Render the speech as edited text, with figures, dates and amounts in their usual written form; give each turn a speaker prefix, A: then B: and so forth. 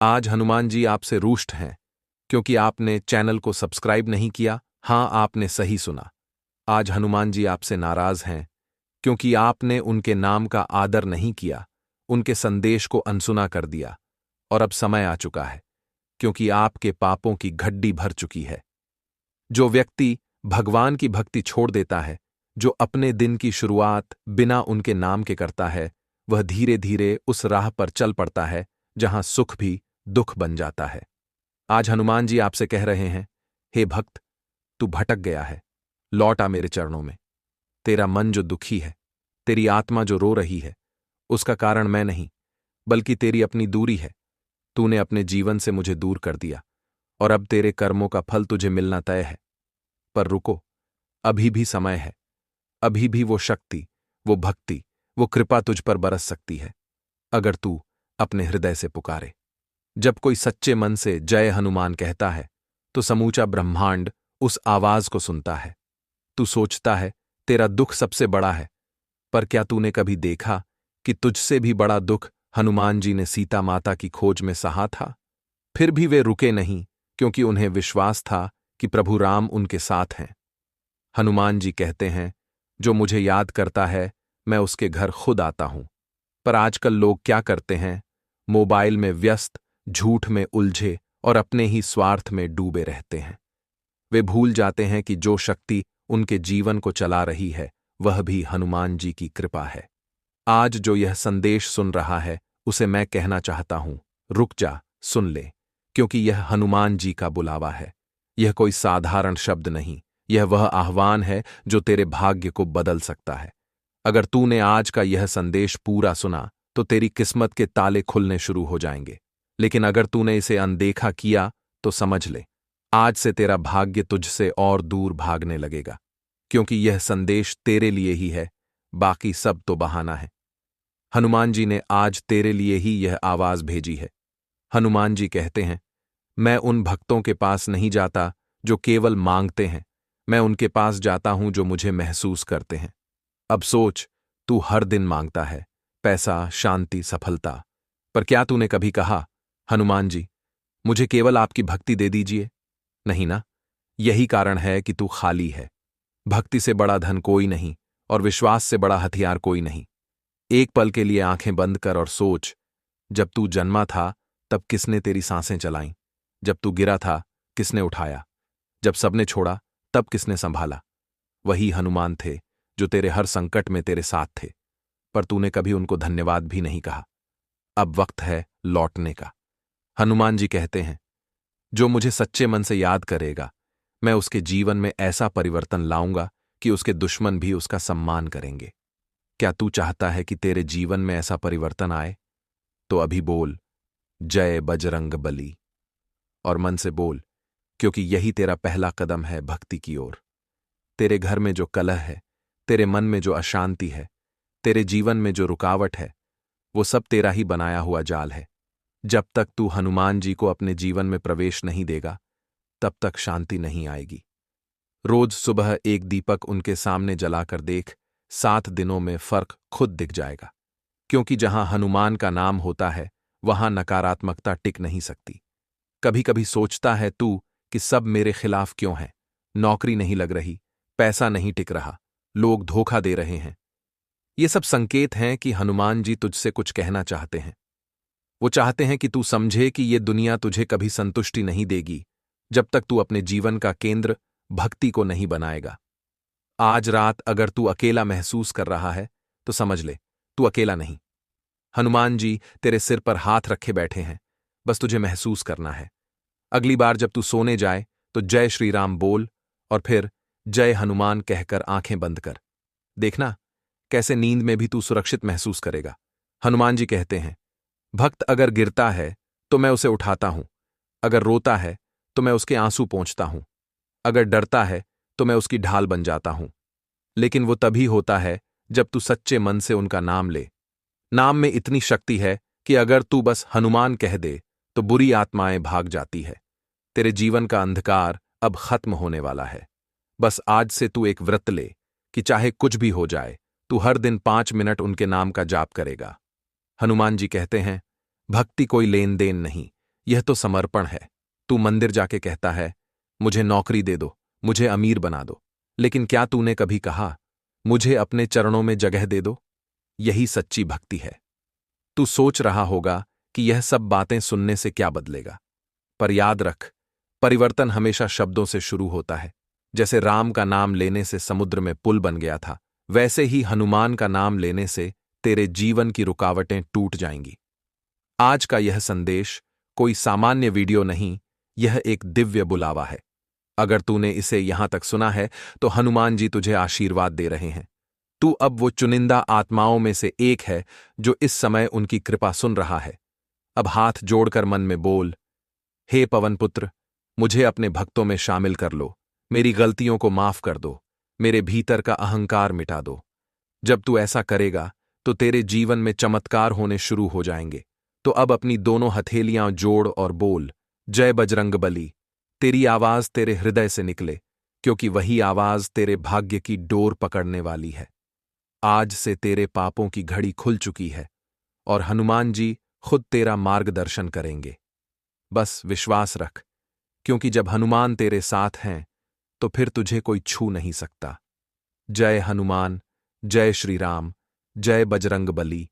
A: आज हनुमान जी आपसे रुष्ट हैं क्योंकि आपने चैनल को सब्सक्राइब नहीं किया। हाँ, आपने सही सुना। आज हनुमान जी आपसे नाराज हैं क्योंकि आपने उनके नाम का आदर नहीं किया, उनके संदेश को अनसुना कर दिया। और अब समय आ चुका है क्योंकि आपके पापों की घड्डी भर चुकी है। जो व्यक्ति भगवान की भक्ति छोड़ देता है, जो अपने दिन की शुरुआत बिना उनके नाम के करता है, वह धीरे धीरे उस राह पर चल पड़ता है जहां सुख भी दुख बन जाता है। आज हनुमान जी आपसे कह रहे हैं, हे भक्त, तू भटक गया है, लौट आ मेरे चरणों में। तेरा मन जो दुखी है, तेरी आत्मा जो रो रही है, उसका कारण मैं नहीं, बल्कि तेरी अपनी दूरी है। तूने अपने जीवन से मुझे दूर कर दिया और अब तेरे कर्मों का फल तुझे मिलना तय है। पर रुको, अभी भी समय है। अभी भी वो शक्ति, वो भक्ति, वो कृपा तुझ पर बरस सकती है, अगर तू अपने हृदय से पुकारे। जब कोई सच्चे मन से जय हनुमान कहता है, तो समूचा ब्रह्मांड उस आवाज को सुनता है। तू सोचता है तेरा दुख सबसे बड़ा है, पर क्या तूने कभी देखा कि तुझसे भी बड़ा दुख हनुमान जी ने सीता माता की खोज में सहा था? फिर भी वे रुके नहीं, क्योंकि उन्हें विश्वास था कि प्रभु राम उनके साथ हैं। हनुमान जी कहते हैं, जो मुझे याद करता है, मैं उसके घर खुद आता हूं। पर आजकल लोग क्या करते हैं? मोबाइल में व्यस्त, झूठ में उलझे और अपने ही स्वार्थ में डूबे रहते हैं। वे भूल जाते हैं कि जो शक्ति उनके जीवन को चला रही है, वह भी हनुमान जी की कृपा है। आज जो यह संदेश सुन रहा है, उसे मैं कहना चाहता हूं, रुक जा, सुन ले, क्योंकि यह हनुमान जी का बुलावा है। यह कोई साधारण शब्द नहीं, यह वह आह्वान है जो तेरे भाग्य को बदल सकता है। अगर तूने आज का यह संदेश पूरा सुना, तो तेरी किस्मत के ताले खुलने शुरू हो जाएंगे। लेकिन अगर तूने इसे अनदेखा किया, तो समझ ले, आज से तेरा भाग्य तुझसे और दूर भागने लगेगा, क्योंकि यह संदेश तेरे लिए ही है, बाकी सब तो बहाना है। हनुमान जी ने आज तेरे लिए ही यह आवाज भेजी है। हनुमान जी कहते हैं, मैं उन भक्तों के पास नहीं जाता जो केवल मांगते हैं, मैं उनके पास जाता हूं जो मुझे महसूस करते हैं। अब सोच, तू हर दिन मांगता है पैसा, शांति, सफलता, पर क्या तूने कभी कहा, हनुमान जी, मुझे केवल आपकी भक्ति दे दीजिए? नहीं ना। यही कारण है कि तू खाली है। भक्ति से बड़ा धन कोई नहीं और विश्वास से बड़ा हथियार कोई नहीं। एक पल के लिए आंखें बंद कर और सोच, जब तू जन्मा था तब किसने तेरी सांसें चलाईं? जब तू गिरा था, किसने उठाया? जब सबने छोड़ा, तब किसने संभाला? वही हनुमान थे जो तेरे हर संकट में तेरे साथ थे, पर तूने कभी उनको धन्यवाद भी नहीं कहा। अब वक्त है लौटने का। हनुमान जी कहते हैं, जो मुझे सच्चे मन से याद करेगा, मैं उसके जीवन में ऐसा परिवर्तन लाऊंगा कि उसके दुश्मन भी उसका सम्मान करेंगे। क्या तू चाहता है कि तेरे जीवन में ऐसा परिवर्तन आए? तो अभी बोल, जय बजरंग बली, और मन से बोल, क्योंकि यही तेरा पहला कदम है भक्ति की ओर। तेरे घर में जो कलह है, तेरे मन में जो अशांति है, तेरे जीवन में जो रुकावट है, वो सब तेरा ही बनाया हुआ जाल है। जब तक तू हनुमान जी को अपने जीवन में प्रवेश नहीं देगा, तब तक शांति नहीं आएगी। रोज सुबह एक दीपक उनके सामने जलाकर देख, 7 दिनों में फर्क खुद दिख जाएगा। क्योंकि जहां हनुमान का नाम होता है, वहां नकारात्मकता टिक नहीं सकती। कभी कभी सोचता है तू कि सब मेरे खिलाफ क्यों है? नौकरी नहीं लग रही, पैसा नहीं टिक रहा, लोग धोखा दे रहे हैं। ये सब संकेत हैं कि हनुमान जी तुझसे कुछ कहना चाहते हैं। वो चाहते हैं कि तू समझे कि ये दुनिया तुझे कभी संतुष्टि नहीं देगी, जब तक तू अपने जीवन का केंद्र भक्ति को नहीं बनाएगा। आज रात अगर तू अकेला महसूस कर रहा है, तो समझ ले, तू अकेला नहीं। हनुमान जी तेरे सिर पर हाथ रखे बैठे हैं, बस तुझे महसूस करना है। अगली बार जब तू सोने जाए, तो जय श्री राम बोल और फिर जय हनुमान कहकर आंखें बंद कर। देखना कैसे नींद में भी तू सुरक्षित महसूस करेगा। हनुमान जी कहते हैं, भक्त अगर गिरता है तो मैं उसे उठाता हूं, अगर रोता है तो मैं उसके आंसू पोंछता हूं, अगर डरता है तो मैं उसकी ढाल बन जाता हूं। लेकिन वो तभी होता है जब तू सच्चे मन से उनका नाम ले। नाम में इतनी शक्ति है कि अगर तू बस हनुमान कह दे, तो बुरी आत्माएं भाग जाती है। तेरे जीवन का अंधकार अब खत्म होने वाला है। बस आज से तू एक व्रत ले कि चाहे कुछ भी हो जाए, तू हर दिन 5 मिनट उनके नाम का जाप करेगा। हनुमान जी कहते हैं, भक्ति कोई लेन देन नहीं, यह तो समर्पण है। तू मंदिर जाके कहता है, मुझे नौकरी दे दो, मुझे अमीर बना दो, लेकिन क्या तूने कभी कहा, मुझे अपने चरणों में जगह दे दो? यही सच्ची भक्ति है। तू सोच रहा होगा कि यह सब बातें सुनने से क्या बदलेगा, पर याद रख, परिवर्तन हमेशा शब्दों से शुरू होता है। जैसे राम का नाम लेने से समुद्र में पुल बन गया था, वैसे ही हनुमान का नाम लेने से तेरे जीवन की रुकावटें टूट जाएंगी। आज का यह संदेश कोई सामान्य वीडियो नहीं, यह एक दिव्य बुलावा है। अगर तूने इसे यहां तक सुना है तो हनुमान जी तुझे आशीर्वाद दे रहे हैं। तू अब वो चुनिंदा आत्माओं में से एक है जो इस समय उनकी कृपा सुन रहा है। अब हाथ जोड़कर मन में बोल, हे पवन पुत्र, मुझे अपने भक्तों में शामिल कर लो, मेरी गलतियों को माफ कर दो, मेरे भीतर का अहंकार मिटा दो। जब तू ऐसा करेगा तो तेरे जीवन में चमत्कार होने शुरू हो जाएंगे। तो अब अपनी दोनों हथेलियां जोड़ और बोल, जय बजरंगबली। तेरी आवाज तेरे हृदय से निकले, क्योंकि वही आवाज तेरे भाग्य की डोर पकड़ने वाली है। आज से तेरे पापों की घड़ी खुल चुकी है और हनुमान जी खुद तेरा मार्गदर्शन करेंगे। बस विश्वास रख, क्योंकि जब हनुमान तेरे साथ हैं तो फिर तुझे कोई छू नहीं सकता। जय हनुमान, जय श्री राम, जय बजरंगबली।